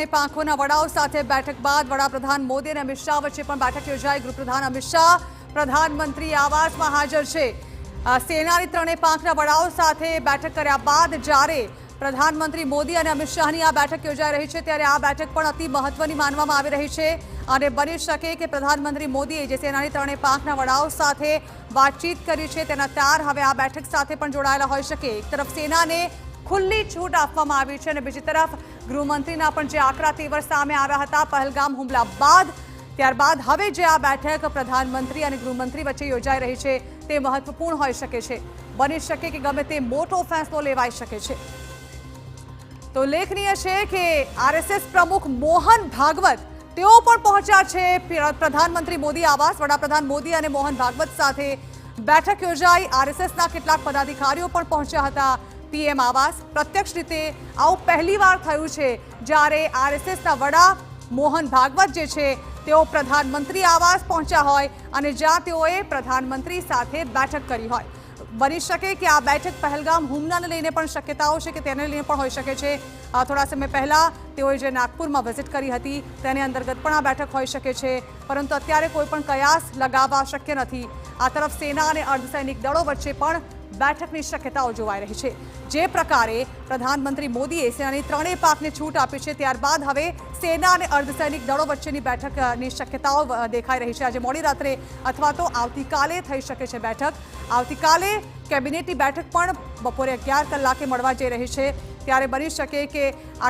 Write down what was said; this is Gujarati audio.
ત્રણેય પાંખોના વડાઓ સાથે બેઠક બાદ વડાપ્રધાન મોદી અને અમિત શાહ વચ્ચે પણ બેઠક યોજાઈ। ગૃહપ્રધાન અમિત શાહ પ્રધાનમંત્રી આવાસમાં હાજર છે। સેનાની ત્રણેય પાંખના વડાઓ સાથે બેઠક કર્યા બાદ જ્યારે પ્રધાનમંત્રી મોદી અને અમિત શાહની આ બેઠક યોજાઈ રહી છે ત્યારે આ બેઠક પણ અતિ મહત્વની માનવામાં આવી રહી છે અને બની શકે કે પ્રધાનમંત્રી મોદીએ જે સેનાની ત્રણેય પાંખના વડાઓ સાથે વાતચીત કરી છે તેના તાર હવે આ બેઠક સાથે પણ જોડાયેલા હોઈ શકે। એક તરફ સેનાને ખુલ્લી છૂટ આપવામાં આવી છે અને બીજી તરફ ગૃહમંત્રીના પણ જે આકરા તેવર સામે આવ્યા હતા પહેલગામ હુમલા બાદ, ત્યારબાદ હવે જે આ બેઠક પ્રધાનમંત્રી અને ગૃહમંત્રી વચ્ચે યોજાઈ રહી છે તે મહત્વપૂર્ણ હોઈ શકે છે। બની શકે કે ગમે તે મોટો ફેસલો લેવાઈ શકે છે। તો ઉલ્લેખનીય છે કે આરએસએસ પ્રમુખ મોહન ભાગવત તેઓ પણ પહોંચ્યા છે પ્રધાનમંત્રી મોદી આવાસ। વડાપ્રધાન મોદી અને મોહન ભાગવત સાથે બેઠક યોજાઈ। આરએસએસના કેટલાક પદાધિકારીઓ પણ પહોંચ્યા હતા પીએમ આવાસ। પ્રત્યક્ષ રીતે આવું પહેલીવાર થયું છે જ્યારે આરએસએસના વડા મોહન ભાગવત જે છે તેઓ પ્રધાનમંત્રી આવાસ પહોંચ્યા હોય અને જ્યાં તેઓએ પ્રધાનમંત્રી સાથે બેઠક કરી હોય। બની શકે કે આ બેઠક પહેલગામ હુમલાને લઈને પણ શક્યતાઓ છે કે તેને લઈને પણ હોઈ શકે છે। થોડા સમય પહેલા તેઓએ જે નાગપુરમાં વિઝિટ કરી હતી તેને અંતર્ગત પણ આ બેઠક હોઈ શકે છે, પરંતુ અત્યારે કોઈ પણ કયાસ લગાવવા શક્ય નથી। આ તરફ સેના અને અર્ધસૈનિક દળો વચ્ચે પણ બેઠકની શક્યતાઓ જોવાઈ રહી છે। જે પ્રકારે પ્રધાનમંત્રી મોદીએ સેનાની ત્રણેય પાંખને છૂટ આપી છે ત્યારબાદ હવે સેના અને અર્ધસૈનિક દળો વચ્ચેની બેઠકની શક્યતાઓ દેખાઈ રહી છે। આજે મોડી રાત્રે અથવા તો આવતીકાલે થઈ શકે છે બેઠક। આવતીકાલે કેબિનેટની બેઠક પણ બપોરે 11 કલાકે મળવા જઈ રહી છે ત્યારે બની શકે કે આ